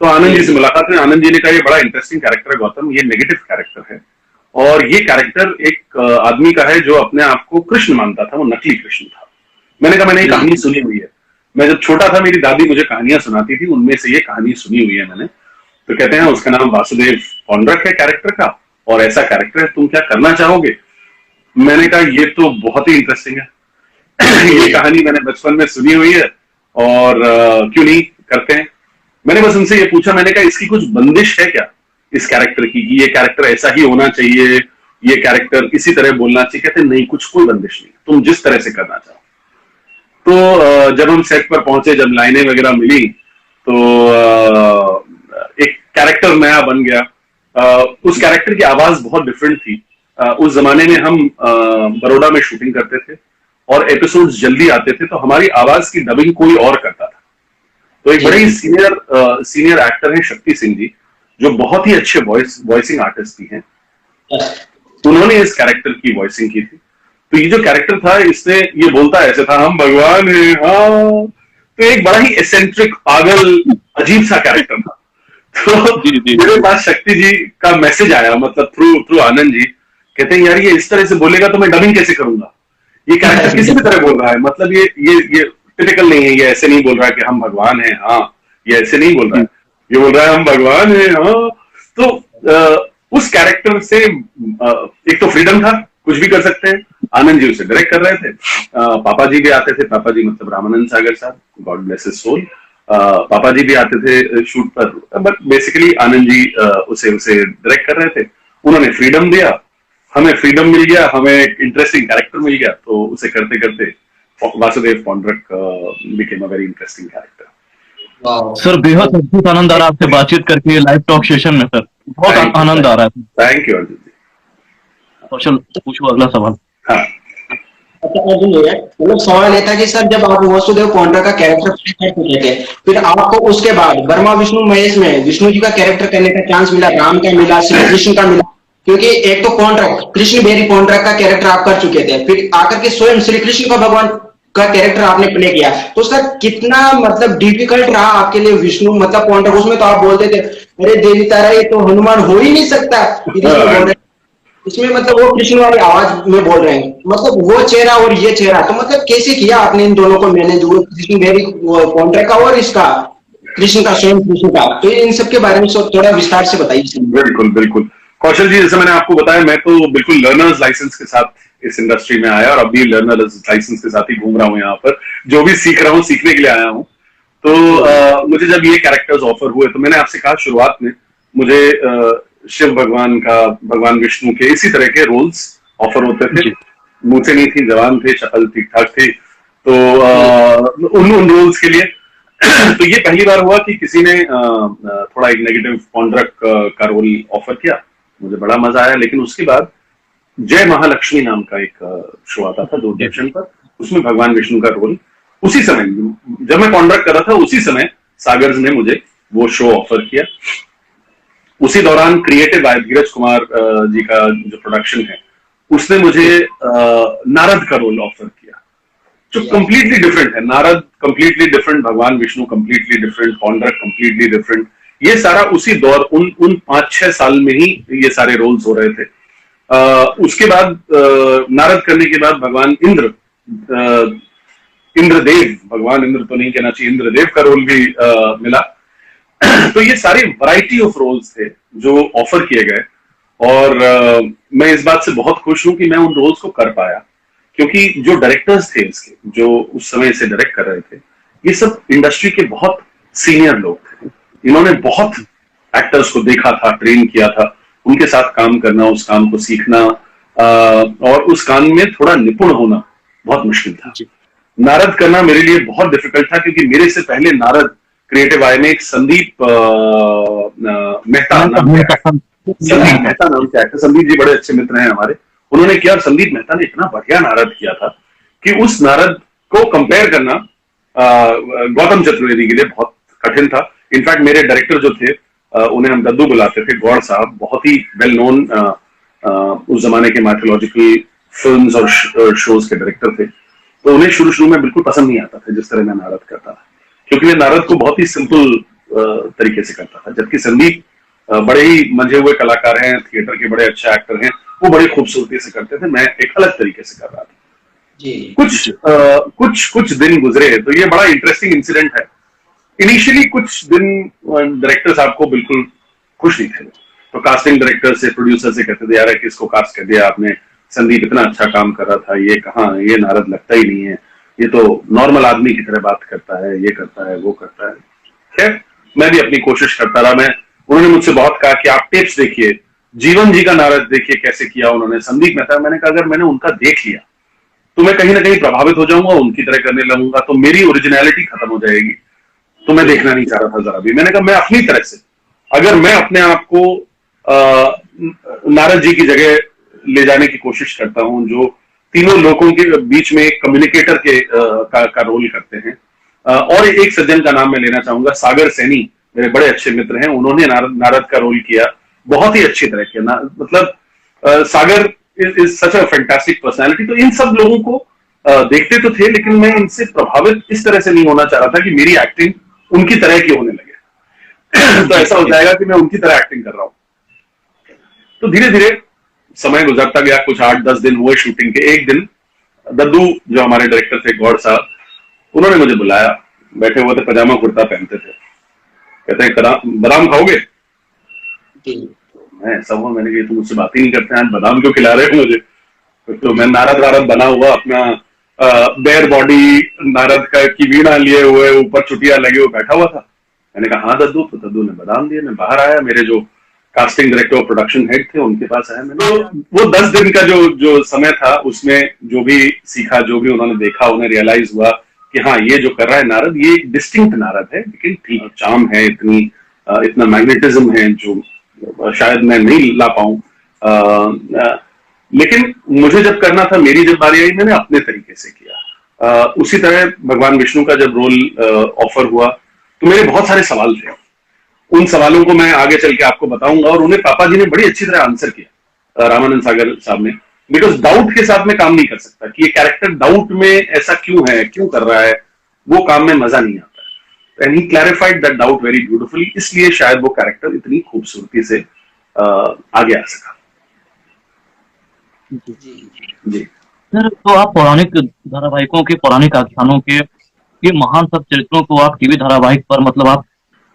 Speaker 3: तो आनंद जी से मुलाकात में आनंद जी ने कहा ये बड़ा इंटरेस्टिंग कैरेक्टर है गौतम, ये नेगेटिव कैरेक्टर है, और ये कैरेक्टर एक आदमी का है जो अपने आप को कृष्ण मानता था, वो नकली कृष्ण था। मैंने कहा मैंने ये कहानी सुनी हुई है, मैं जब छोटा था मेरी दादी मुझे कहानियां सुनाती थी, उनमें से ये कहानी सुनी हुई है मैंने। तो कहते हैं उसका नाम वासुदेव पौंड्रक है कैरेक्टर का, और ऐसा कैरेक्टर है, तुम क्या करना चाहोगे? मैंने कहा ये तो बहुत ही इंटरेस्टिंग है ये कहानी मैंने बचपन में सुनी हुई है, और क्यों नहीं करते हैं। मैंने बस उनसे ये पूछा, मैंने कहा इसकी कुछ बंदिश है क्या इस कैरेक्टर की, कि ये कैरेक्टर ऐसा ही होना चाहिए, ये कैरेक्टर इसी तरह बोलना चाहिए? कहते नहीं, कोई बंदिश नहीं, तुम जिस तरह से करना चाहो। तो जब हम सेट पर पहुंचे, जब लाइनें वगैरह मिली, तो एक कैरेक्टर नया बन गया। उस कैरेक्टर की आवाज बहुत डिफरेंट थी। उस जमाने में हम बड़ौदा में शूटिंग करते थे, और एपिसोड्स जल्दी आते थे, तो हमारी आवाज की डबिंग कोई और करता था। तो एक बड़े ही सीनियर एक्टर हैं शक्ति सिंह जी, जो बहुत ही अच्छे वॉइसिंग आर्टिस्ट भी हैं, उन्होंने इस कैरेक्टर की वॉइसिंग की थी। तो ये जो कैरेक्टर था, इसने ये बोलता ऐसे था, हम भगवान हैं, हाँ। तो एक बड़ा ही एसेंट्रिक, पागल, अजीब सा कैरेक्टर था। तो मेरे पास शक्ति जी का मैसेज आया, मतलब थ्रू आनंद जी, कहते हैं यार ये इस तरह से बोलेगा तो मैं डबिंग कैसे करूंगा, ये कैरेक्टर किसी भी तरह बोल रहा है, मतलब ये टिपिकल नहीं है, ये ऐसे नहीं बोल रहा है कि हम भगवान हैं, हाँ, ये ऐसे नहीं बोल रहा है, ये बोल रहा है हम भगवान हैं, हाँ। तो उस कैरेक्टर से एक तो फ्रीडम था, कुछ भी कर सकते हैं। आनंद जी उसे डायरेक्ट कर रहे थे, पापा जी भी आते थे, पापा जी मतलब रामानंद सागर साहब, गॉड ब्लेस हिज सोल, पापा जी भी आते थे शूट पर, बट बेसिकली आनंद जी उसे डायरेक्ट कर रहे थे। उन्होंने फ्रीडम दिया, हमें फ्रीडम मिल गया, हमें एक इंटरेस्टिंग कैरेक्टर मिल गया, तो उसे करते करते Vasudev Paundrak became a very interesting character.
Speaker 2: Sir बेहद अद्भुत आनंद आ रहा है आपसे बातचीत करके लाइव टॉक सेशन में, सर बहुत आनंद आ रहा है।
Speaker 3: थैंक यू अर्जुन जी।
Speaker 2: कौशल पूछो अगला सवाल।
Speaker 3: हाँ,
Speaker 1: अच्छा अर्जुन भैया, मतलब सवाल ये था कि सर जब आप वासुदेव पौंड्रक का कैरेक्टर प्ले कर चुके थे, फिर आपको उसके बाद ब्रह्मा विष्णु महेश में विष्णु जी का कैरेक्टर करने का चांस मिला, राम का मिला, श्री कृष्ण का मिला, क्योंकि एक तो पौंड्रक कृष्ण बेरी पौंड्रक का कैरेक्टर आप कर चुके थे, फिर आकर के स्वयं श्री कृष्ण का भगवान का कैरेक्टर आपने प्ले किया, तो उसका कितना मतलब डिफिकल्ट रहा आपके लिए विष्णु मतलब पौंड्रक? उसमें तो आप बोलते थे अरे देवी तारा ये तो हनुमान हो ही नहीं सकता, इसमें मतलब वो कृष्ण वाली आवाज में बोल रहे हैं, मतलब वो चेहरा और ये चेहरा, तो मतलब कैसे किया आपने इन दोनों को मैनेज, वो कृष्ण बेरी पौंड्रक का और इसका कृष्ण का, स्वयं कृष्ण का? तो इन सब के बारे में थोड़ा विस्तार से बताइए।
Speaker 3: बिल्कुल कौशल जी, जैसे मैंने आपको बताया, मैं तो बिल्कुल लर्नर्स लाइसेंस के साथ इस इंडस्ट्री में आया, और अभी लर्नर्स लाइसेंस के साथ ही घूम रहा हूँ यहाँ पर, जो भी सीख रहा हूँ सीखने के लिए आया हूँ। तो मुझे जब ये कैरेक्टर्स ऑफर हुए, तो मैंने आपसे कहा शुरुआत में मुझे शिव भगवान का, भगवान विष्णु के, इसी तरह के रोल्स ऑफर होते थे। मुझसे नहीं थी, जवान थे, शक्ल ठीक ठाक थी, तो उन रोल्स के लिए तो ये पहली बार हुआ कि किसी ने थोड़ा एक नेगेटिव पौंड्रक का रोल ऑफर किया, मुझे बड़ा मजा आया। लेकिन उसके बाद जय महालक्ष्मी नाम का एक शो आता था दूरदर्शन पर, उसमें भगवान विष्णु का रोल, उसी समय जब मैं पौंड्रक कर रहा था, उसी समय सागर्स ने मुझे वो शो ऑफर किया। उसी दौरान क्रिएटिव धीरज कुमार जी का जो प्रोडक्शन है, उसने मुझे नारद का रोल ऑफर किया, जो कंप्लीटली डिफरेंट है। नारद कंप्लीटली डिफरेंट, भगवान विष्णु कंप्लीटली डिफरेंट, कॉन्ड्रक कंप्लीटली डिफरेंट। ये सारा उसी दौर उन 5-6 साल में ही ये सारे रोल्स हो रहे थे। उसके बाद नारद करने के बाद भगवान इंद्रदेव, भगवान इंद्र तो नहीं कहना चाहिए, इंद्रदेव का रोल भी मिला। तो ये सारी वैरायटी ऑफ रोल्स थे जो ऑफर किए गए, और मैं इस बात से बहुत खुश हूं कि मैं उन रोल्स को कर पाया, क्योंकि जो डायरेक्टर्स थे इसके, जो उस समय इसे डायरेक्ट कर रहे थे, ये सब इंडस्ट्री के बहुत सीनियर लोग थे। इन्होंने बहुत एक्टर्स को देखा था, ट्रेन किया था, उनके साथ काम करना, उस काम को सीखना और उस काम में थोड़ा निपुण होना बहुत मुश्किल था। नारद करना मेरे लिए बहुत डिफिकल्ट था, क्योंकि मेरे से पहले नारद क्रिएटिव आई में एक संदीप मेहता नाम के एक्टर, संदीप जी बड़े अच्छे मित्र हैं हमारे, उन्होंने किया। और संदीप मेहता ने इतना बढ़िया नारद किया था कि उस नारद को कंपेयर करना गौतम चतुर्वेदी के लिए बहुत कठिन था। इनफैक्ट मेरे डायरेक्टर जो थे, उन्हें हम दद्दू बुलाते थे, गौड़ साहब, बहुत ही वेल नोन उस जमाने के माइथोलॉजिकल फिल्म्स और शोज के डायरेक्टर थे। तो उन्हें शुरू में बिल्कुल पसंद नहीं आता था जिस तरह मैं नारद करता था, क्योंकि मैं नारद को बहुत ही सिंपल तरीके से करता था, जबकि संदीप बड़े ही मंझे हुए कलाकार हैं, थिएटर के बड़े अच्छे एक्टर हैं, वो बड़ी खूबसूरती से करते थे, मैं एक अलग तरीके से कर रहा था जी। कुछ दिन गुजरे तो ये बड़ा इंटरेस्टिंग इंसिडेंट है। इनिशियली कुछ दिन डायरेक्टर साहब को बिल्कुल खुश नहीं थे, तो कास्टिंग डायरेक्टर से, प्रोड्यूसर से कहते थे, यार किसको कास्ट कर दिया आपने, संदीप इतना अच्छा काम कर रहा था, ये कहाँ, ये नारद लगता ही नहीं है, ये तो नॉर्मल आदमी की तरह बात करता है, ये करता है, वो करता है। खैर मैं भी अपनी कोशिश करता रहा। उन्होंने मुझसे बहुत कहा कि आप टिप्स देखिए, जीवन जी का नारद देखिए कैसे किया उन्होंने, संदीप मेहता। मैंने कहा अगर मैंने उनका देख लिया तो मैं कहीं ना कहीं प्रभावित हो जाऊंगा, उनकी तरह करने लगूंगा, तो मेरी ओरिजिनलिटी खत्म हो जाएगी। तो मैं देखना नहीं चाह रहा था जरा भी। मैंने कहा मैं अपनी तरह से, अगर मैं अपने आप को नारद जी की जगह ले जाने की कोशिश करता हूं, जो तीनों लोगों के बीच में एक कम्युनिकेटर का रोल करते हैं। और एक सज्जन का नाम मैं लेना चाहूंगा, सागर सैनी, मेरे बड़े अच्छे मित्र हैं, उन्होंने नारद का रोल किया बहुत ही अच्छी तरह किया। मतलब Sagar is such a fantastic personality. तो इन सब लोगों को देखते तो थे, लेकिन मैं इनसे प्रभावित इस तरह से नहीं होना चाह रहा था कि मेरी एक्टिंग उनकी तरह की होने लगे। तो ऐसा हो जाएगा कि मैं उनकी तरह एक्टिंग कर रहा हूं। तो धीरे धीरे समय गुजरता गया, कुछ 8-10 दिन हुए शूटिंग के। एक दिन दद्दू जो हमारे डायरेक्टर थे, गौड़ साहब, उन्होंने मुझे बुलाया, बैठे हुए थे, पजामा कुर्ता पहनते थे, कहते हैं बादाम खाओगे? मैं ऐसा हुआ, मैंने कहा तुम मुझसे बात ही नहीं करते हैं, बादाम क्यों खिला रहे हो मुझे? तो मैं नारद वारद बना हुआ, अपना बेयर बॉडी नारद का की वीणा लिए हुए, ऊपर चुटिया लगे हुए बैठा हुआ था। मैंने कहा हाँ दद्दू। तो दद्दू ने बादाम दिए। मैं बाहर आया, मेरे जो कास्टिंग डायरेक्टर और प्रोडक्शन हेड थे उनके पास आया। मैंने वो 10 दिन का जो समय था, उसमें जो भी सीखा, जो भी उन्होंने देखा, उन्हें रियलाइज हुआ कि हाँ ये जो कर रहा है नारद, ये एक डिस्टिंक्ट नारद है, लेकिन ठीक चार्म है, इतना मैग्नेटिज्म है जो शायद मैं नहीं ला पाऊं। लेकिन मुझे जब करना था, मेरी जब बारी आई, मैंने अपने तरीके से किया। उसी तरह भगवान विष्णु का जब रोल ऑफर हुआ तो मेरे बहुत सारे सवाल थे। उन सवालों को मैं आगे चल के आपको बताऊंगा, और उन्हें पापा जी ने बड़ी अच्छी तरह आंसर किया, रामानंद सागर साहब ने। बिकॉज डाउट के साथ में काम नहीं कर सकता कि ये कैरेक्टर डाउट में ऐसा क्यों है, क्यों कर रहा है, वो काम में मजा नहीं आता। And he clarified that doubt very beautifully, इसलिए शायद वो कैरेक्टर इतनी खूबसूरती से आगे आ सका। जी
Speaker 2: सर, तो आप पौराणिक धारावाहिकों के, पौराणिक आख्यानों के, ये महान सब चरित्रों को आप टीवी धारावाहिक पर, मतलब आप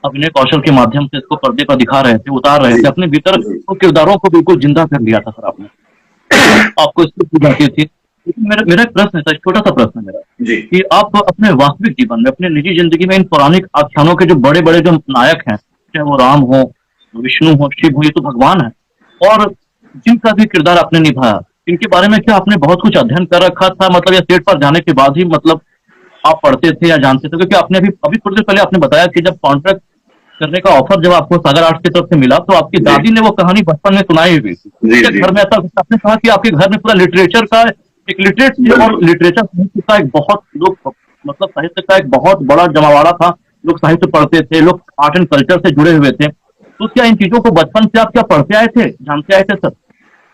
Speaker 2: अभिनय कौशल के माध्यम से इसको पर्दे पर दिखा रहे थे, उतार रहे थे, अपने भीतर तो किरदारों को बिल्कुल जिंदा कर लिया था सर आपने। आपको इसकी जाती थी। मेरा एक प्रश्न है, छोटा सा प्रश्न है मेरा, कि आप अपने वास्तविक जीवन में, अपने निजी जिंदगी में इन पौराणिक आख्यानों के जो बड़े बड़े जो नायक हैं, चाहे वो राम हो, विष्णु हो, शिव हो, ये तो भगवान है, और जिनका भी किरदार आपने निभाया, इनके बारे में क्या आपने बहुत कुछ अध्ययन कर रखा था, मतलब या सेट पर जाने के बाद ही मतलब आप पढ़ते थे या जानते थे? क्योंकि आपने अभी थोड़ी देर पहले आपने बताया कि जब कॉन्ट्रैक्ट करने का ऑफर जब आपको सागर आर्ट्स की तरफ से मिला, तो आपकी दादी ने वो कहानी बचपन में सुनाई हुई थी। घर में ऐसा आपने कहा कि आपके घर में पूरा लिटरेचर का एक लिटरेट और लिटरेचर का एक बहुत लोग, मतलब साहित्य का एक बहुत बड़ा जमावाड़ा था, लोग साहित्य पढ़ते थे, लोग आर्ट एंड कल्चर से जुड़े हुए थे। तो क्या इन चीजों को बचपन से आप क्या पढ़ते आए थे, जानते आए थे सर?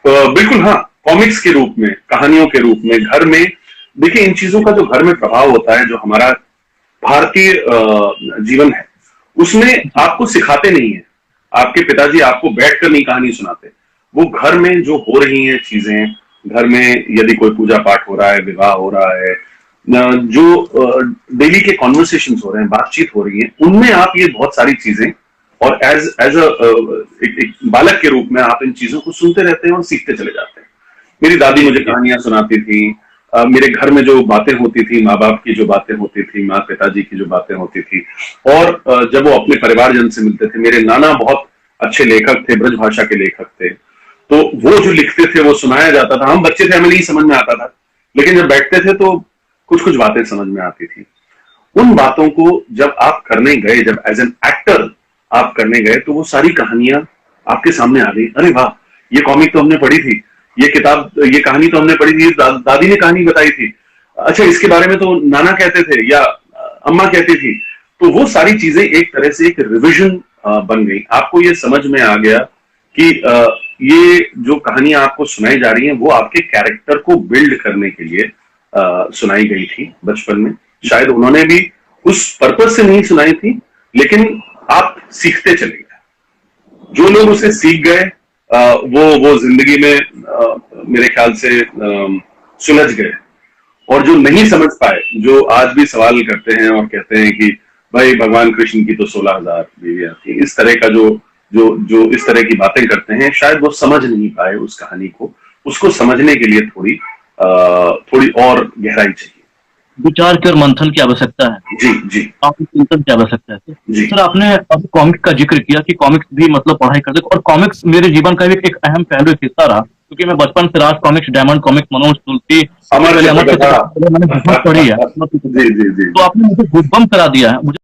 Speaker 3: बिल्कुल हाँ। कॉमिक्स के रूप में, कहानियों के रूप में घर में। देखिए, इन चीजों का जो घर में प्रभाव होता है, जो हमारा भारतीय जीवन है, उसमें आपको सिखाते नहीं है। आपके पिताजी आपको बैठकर नहीं कहानी सुनाते, वो घर में जो हो रही हैं चीजें, घर में यदि कोई पूजा पाठ हो रहा है, विवाह हो रहा है, जो डेली के कॉन्वर्सेशंस हो रहे हैं, बातचीत हो रही है, उनमें आप ये बहुत सारी चीजें, और एज एक बालक के रूप में आप इन चीजों को सुनते रहते हैं और सीखते चले जाते हैं। मेरी दादी मुझे कहानियां सुनाती थी, मेरे घर में जो बातें होती थी, माँ बाप की जो बातें होती थी, माँ पिताजी की जो बातें होती थी, और जब वो अपने परिवारजन से मिलते थे, मेरे नाना बहुत अच्छे लेखक थे, ब्रज भाषा के लेखक थे, तो वो जो लिखते थे वो सुनाया जाता था। हम बच्चे थे, हमें नहीं समझ में आता था, लेकिन जब बैठते थे तो कुछ कुछ बातें समझ में आती थी। उन बातों को जब आप करने गए, जब एज एन एक्टर आप करने गए, तो वो सारी कहानियां आपके सामने आ गई। अरे वाह, ये कॉमिक तो हमने पढ़ी थी, ये किताब, ये कहानी तो हमने पढ़ी थी, दादी ने कहानी बताई थी, अच्छा इसके बारे में तो नाना कहते थे या अम्मा कहती थी। तो वो सारी चीजें एक तरह से एक रिविजन बन गई। आपको ये समझ में आ गया कि ये जो कहानियां आपको सुनाई जा रही हैं, वो आपके कैरेक्टर को बिल्ड करने के लिए सुनाई गई थी बचपन में। शायद उन्होंने भी उस पर्पज से नहीं सुनाई थी, लेकिन आप सीखते चले गए। जो लोग उसे सीख गए वो जिंदगी में मेरे ख्याल से सुलझ गए, और जो नहीं समझ पाए, जो आज भी सवाल करते हैं और कहते हैं कि भाई भगवान कृष्ण की तो 16,000 बीवियां थी, इस तरह का जो इस तरह की बातें करते हैं, शायद वो समझ नहीं पाए उस कहानी को। उसको समझने के लिए थोड़ी और गहराई चाहिए,
Speaker 2: विचार की और मंथन की आवश्यकता है।
Speaker 3: जी जी,
Speaker 2: आपको चिंतन की आवश्यकता है।
Speaker 3: जी।
Speaker 2: सर, आपने अब कॉमिक्स का जिक्र किया कि कॉमिक्स भी मतलब पढ़ाई करते, और कॉमिक्स मेरे जीवन का भी एक अहम पहलू, एक हिस्सा रहा, क्योंकि मैं बचपन से राज कॉमिक्स, डायमंड कॉमिक्स, मनोज तुलसी,
Speaker 3: अमर
Speaker 2: मैंने
Speaker 3: चित्रकथा
Speaker 2: बहुत पढ़ी है।
Speaker 3: जी जी जी।
Speaker 2: तो आपने मुझे गूज़बम्प करा दिया है। मुझे